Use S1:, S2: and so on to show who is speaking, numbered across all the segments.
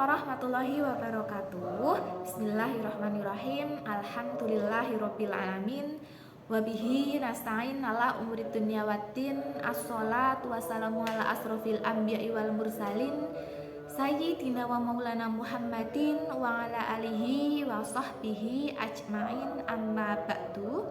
S1: warahmatullahi wabarakatuh. Bismillahirrahmanirrahim. Alhamdulillahirabbil alamin. Wabihi nasta'in ala umuri dunya waddin. Assalatu wassalamu ala asrofil anbiya'i wal mursalin sayyidina wa maulana Muhammadin wa ala alihi wa sahbihi ajmain, amma ba'du.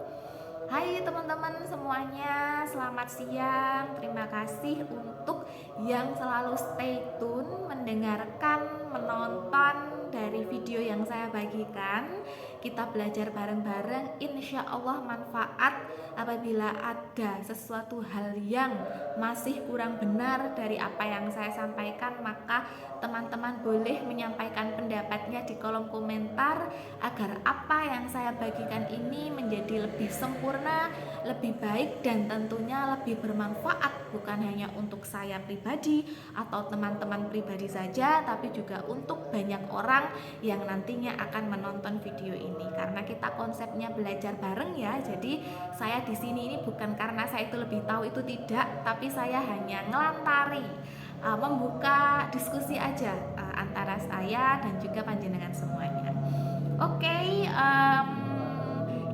S1: Hai teman-teman semuanya, selamat siang. Terima kasih untuk yang selalu stay tune, mendengarkan, menonton dari video yang saya bagikan. Kita belajar bareng-bareng, insya Allah manfaat. Apabila ada sesuatu hal yang masih kurang benar dari apa yang saya sampaikan, maka teman-teman boleh menyampaikan pendapatnya di kolom komentar agar apa yang saya bagikan ini menjadi lebih sempurna, lebih baik, dan tentunya lebih bermanfaat, bukan hanya untuk saya pribadi atau teman-teman pribadi saja, tapi juga untuk banyak orang yang nantinya akan menonton video ini. Karena kita konsepnya belajar bareng ya, jadi saya di sini ini bukan karena saya itu lebih tahu, itu tidak, tapi saya hanya ngelantari, membuka diskusi aja antara saya dan juga panjenengan semuanya. Oke,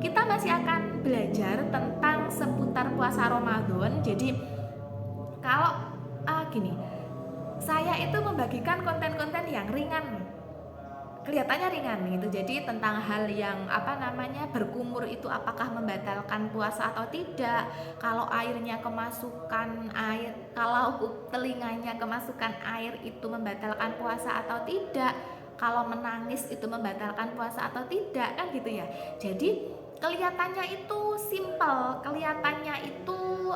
S1: kita masih akan belajar tentang seputar puasa Ramadan. Jadi kalau gini, saya itu membagikan konten-konten yang ringan, kelihatannya ringan gitu. Jadi tentang hal yang berkumur itu apakah membatalkan puasa atau tidak, kalau airnya kemasukan air, kalau telinganya kemasukan air itu membatalkan puasa atau tidak, kalau menangis itu membatalkan puasa atau tidak, kan gitu ya. Jadi kelihatannya itu simple, kelihatannya itu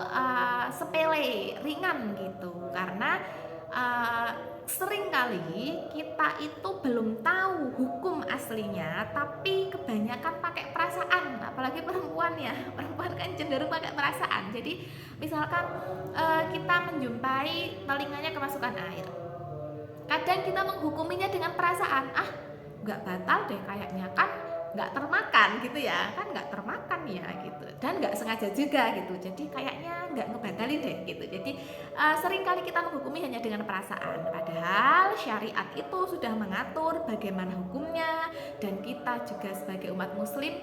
S1: sepele, ringan gitu, karena seringkali kita itu belum tahu hukum aslinya, tapi kebanyakan pakai perasaan, apalagi perempuan ya. Perempuan kan cenderung pakai perasaan. Jadi misalkan kita menjumpai telinganya kemasukan air, kadang kita menghukuminya dengan perasaan, nggak batal deh kayaknya, kan nggak termakan gitu ya, kan nggak termakan ya gitu, dan nggak sengaja juga gitu, jadi kayaknya nggak ngebatalin deh gitu. Jadi seringkali kita menghukumi hanya dengan perasaan, padahal syariat itu sudah mengatur bagaimana hukumnya, dan kita juga sebagai umat muslim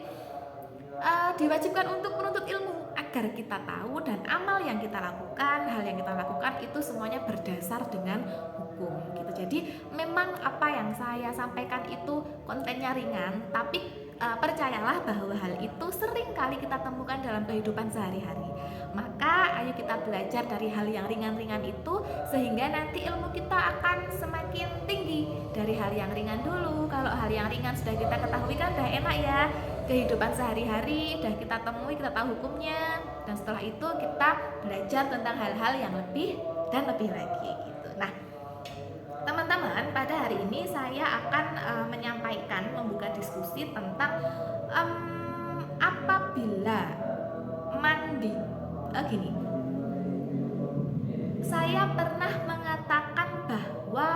S1: diwajibkan untuk menuntut ilmu agar kita tahu, dan amal yang kita lakukan, hal yang kita lakukan itu semuanya berdasar dengan hukum gitu. Jadi memang apa yang saya sampaikan itu kontennya ringan, tapi percayalah bahwa hal itu sering kali kita temukan dalam kehidupan sehari-hari. Maka ayo kita belajar dari hal yang ringan-ringan itu, sehingga nanti ilmu kita akan semakin tinggi. Dari hal yang ringan dulu. Kalau hal yang ringan sudah kita ketahui kan udah enak ya, kehidupan sehari-hari udah kita temui, kita tahu hukumnya, dan setelah itu kita belajar tentang hal-hal yang lebih dan lebih lagi gitu. Nah teman-teman, pada hari ini saya akan menyampaikan, membuka diskusi tentang apabila mandi. Gini, saya pernah mengatakan bahwa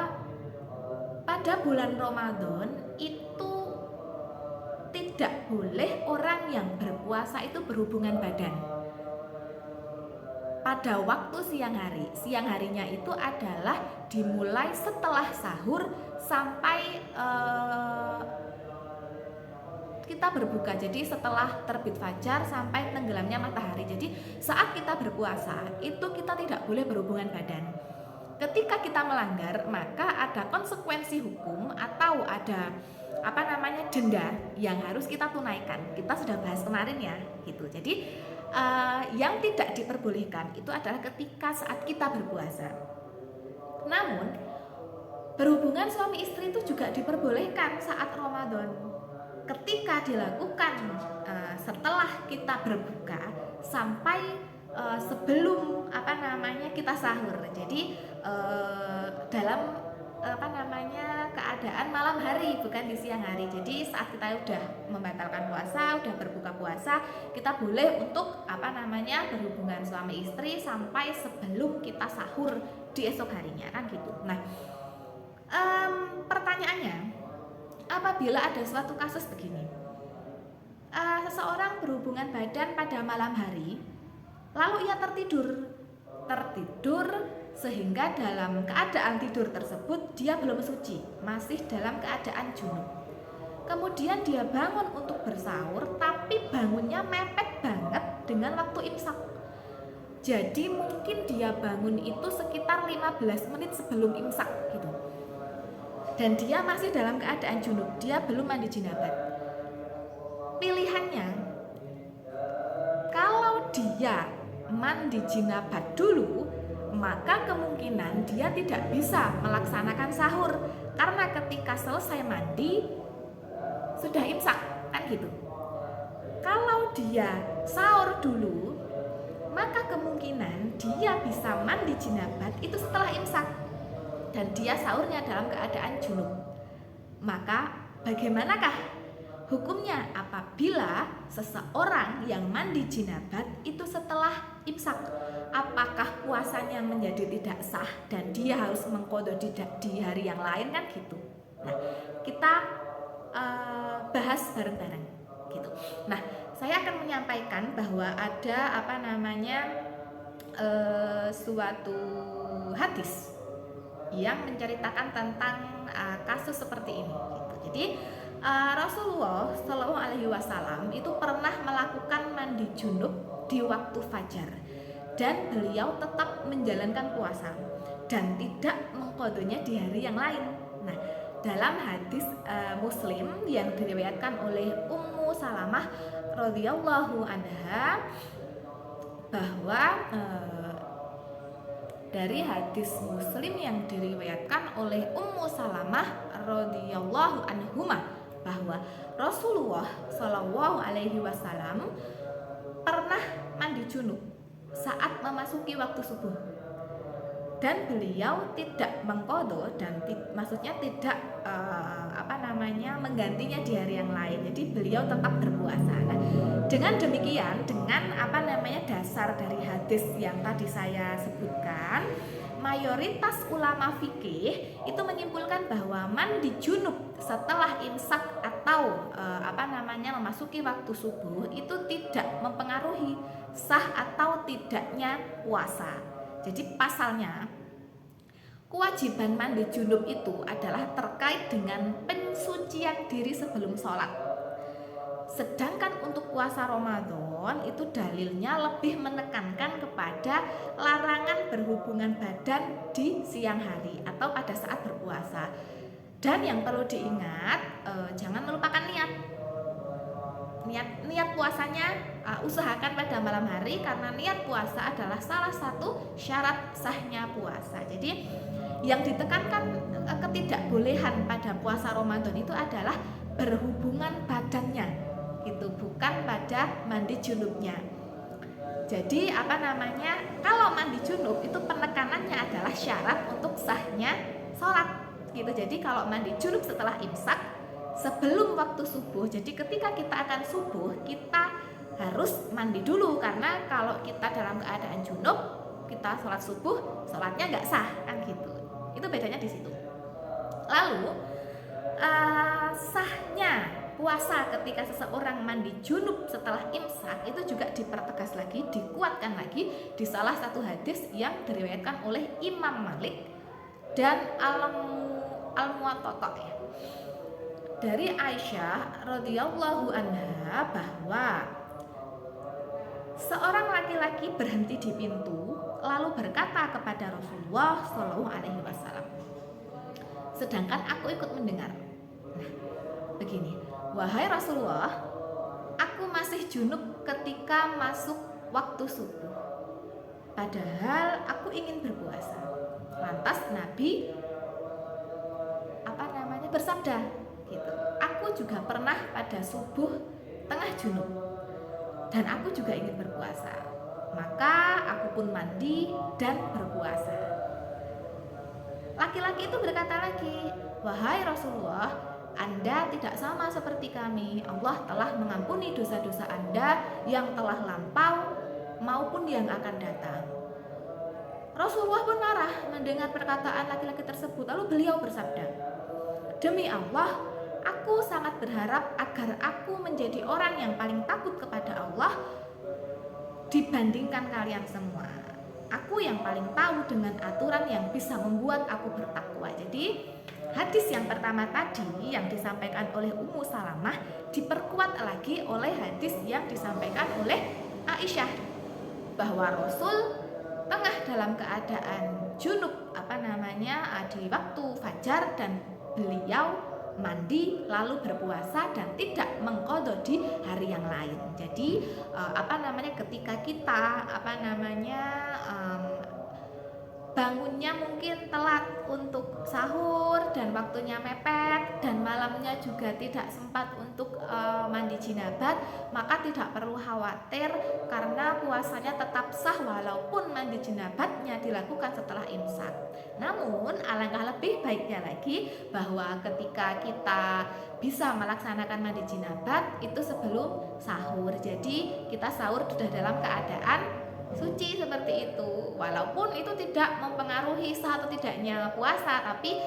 S1: pada bulan Ramadan itu tidak boleh orang yang berpuasa itu berhubungan badan pada waktu siang hari. Siang harinya itu adalah dimulai setelah sahur sampai kita berbuka. Jadi setelah terbit fajar sampai tenggelamnya matahari. Jadi saat kita berpuasa itu kita tidak boleh berhubungan badan. Ketika kita melanggar, maka ada konsekuensi hukum atau ada denda yang harus kita tunaikan. Kita sudah bahas kemarin ya gitu. Jadi yang tidak diperbolehkan itu adalah ketika saat kita berpuasa. Namun berhubungan suami istri itu juga diperbolehkan saat Ramadan, ketika dilakukan setelah kita berbuka sampai sebelum kita sahur. Jadi dalam keadaan malam hari, bukan di siang hari. Jadi saat kita udah membatalkan puasa, udah berbuka puasa, kita boleh untuk berhubungan suami istri sampai sebelum kita sahur di esok harinya, kan gitu. Nah pertanyaannya, apabila ada suatu kasus begini, seseorang berhubungan badan pada malam hari, lalu ia tertidur sehingga dalam keadaan tidur tersebut dia belum suci, masih dalam keadaan junub. Kemudian dia bangun untuk bersahur, tapi bangunnya mepet banget dengan waktu imsak. Jadi mungkin dia bangun itu sekitar 15 menit sebelum imsak gitu. Dan dia masih dalam keadaan junub, dia belum mandi jinabat. Pilihannya, kalau dia mandi jinabat dulu, maka kemungkinan dia tidak bisa melaksanakan sahur, karena ketika selesai mandi sudah imsak, kan gitu. Kalau dia sahur dulu, maka kemungkinan dia bisa mandi jinabat itu setelah imsak, dan dia sahurnya dalam keadaan junub. Maka bagaimanakah hukumnya apabila seseorang yang mandi jinabat itu setelah imsak? Apakah puasanya menjadi tidak sah dan dia harus mengqadha di hari yang lain, kan gitu. Nah, kita bahas bareng-bareng gitu. Nah, saya akan menyampaikan bahwa ada suatu hadis yang menceritakan tentang kasus seperti ini gitu. Jadi Rasulullah Shallallahu Alaihi Wasallam itu pernah melakukan mandi junub di waktu fajar, dan beliau tetap menjalankan puasa dan tidak mengqadhanya di hari yang lain. Nah, dalam hadis Muslim yang diriwayatkan oleh Ummu Salamah radhiyallahu anha, bahwa dari hadis Muslim yang diriwayatkan oleh Ummu Salamah radhiyallahu anhuma, bahwa Rasulullah Shallallahu Alaihi Wasallam pernah mandi junub saat memasuki waktu subuh, dan beliau tidak mengqadha dan maksudnya tidak menggantinya di hari yang lain. Jadi beliau tetap berpuasa. Nah, dengan demikian, dengan dasar dari hadis yang tadi saya sebutkan, mayoritas ulama fikih itu menyimpulkan bahwa mandi junub setelah imsak atau memasuki waktu subuh itu tidak mempengaruhi sah atau tidaknya puasa. Jadi pasalnya, kewajiban mandi junub itu adalah terkait dengan pensucian diri sebelum sholat. Sedangkan untuk puasa Ramadan itu dalilnya lebih menekankan kepada larangan berhubungan badan di siang hari atau pada saat berpuasa. Dan yang perlu diingat, jangan melupakan niat puasanya, usahakan pada malam hari, karena niat puasa adalah salah satu syarat sahnya puasa. Jadi yang ditekankan ketidakbolehan pada puasa Ramadan itu adalah berhubungan badannya, itu bukan pada mandi junubnya. Jadi kalau mandi junub itu penekanannya adalah syarat untuk sahnya sholat gitu. Jadi kalau mandi junub setelah imsak sebelum waktu subuh, jadi ketika kita akan subuh kita harus mandi dulu, karena kalau kita dalam keadaan junub kita sholat subuh, sholatnya nggak sah, kan gitu. Itu bedanya di situ. Lalu sahnya puasa ketika seseorang mandi junub setelah imsak itu juga dipertegas lagi, dikuatkan lagi di salah satu hadis yang diriwayatkan oleh Imam Malik dan Al-Muwatta ya, dari Aisyah radhiyallahu anha, bahwa seorang laki-laki berhenti di pintu lalu berkata kepada Rasulullah Shallallahu Alaihi Wasallam, sedangkan aku ikut mendengar. Nah, begini, wahai Rasulullah, aku masih junub ketika masuk waktu subuh, padahal aku ingin berpuasa. Lantas Nabi bersabda gitu, aku juga pernah pada subuh tengah junub dan aku juga ingin berpuasa, maka aku pun mandi dan berpuasa. Laki-laki itu berkata lagi, wahai Rasulullah, Anda tidak sama seperti kami. Allah telah mengampuni dosa-dosa Anda yang telah lampau maupun yang akan datang. Rasulullah pun marah mendengar perkataan laki-laki tersebut. Lalu beliau bersabda, demi Allah, aku sangat berharap agar aku menjadi orang yang paling takut kepada Allah dibandingkan kalian semua. aku yang paling tahu dengan aturan yang bisa membuat aku bertakwa. Jadi hadis yang pertama tadi yang disampaikan oleh Ummu Salamah diperkuat lagi oleh hadis yang disampaikan oleh Aisyah, bahwa Rasul tengah dalam keadaan junub di waktu fajar, dan beliau mandi lalu berpuasa dan tidak mengqadha di hari yang lain. Jadi ketika kita bangunnya mungkin telat untuk sahur dan waktunya mepet dan malamnya juga tidak sempat untuk mandi jinabat, maka tidak perlu khawatir karena puasanya tetap sah walaupun mandi jinabatnya dilakukan setelah imsak. Namun alangkah lebih baiknya lagi bahwa ketika kita bisa melaksanakan mandi jinabat itu sebelum sahur. Jadi kita sahur sudah dalam keadaan suci seperti itu, walaupun itu tidak mempengaruhi sah atau tidaknya puasa, tapi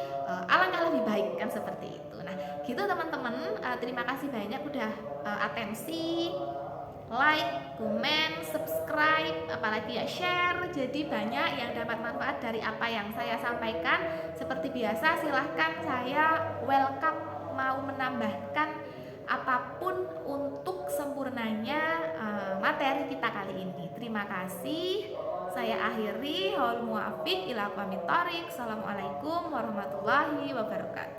S1: alangkah lebih baik kan seperti itu. Nah gitu teman-teman, terima kasih banyak udah atensi, like, komen, subscribe, apalagi ya share. Jadi banyak yang dapat manfaat dari apa yang saya sampaikan. Seperti biasa silahkan, saya welcome mau menambahkan apapun untuk sempurnanya materi kita kali ini. Terima kasih. Saya akhiri. Assalamualaikum warahmatullahi wabarakatuh.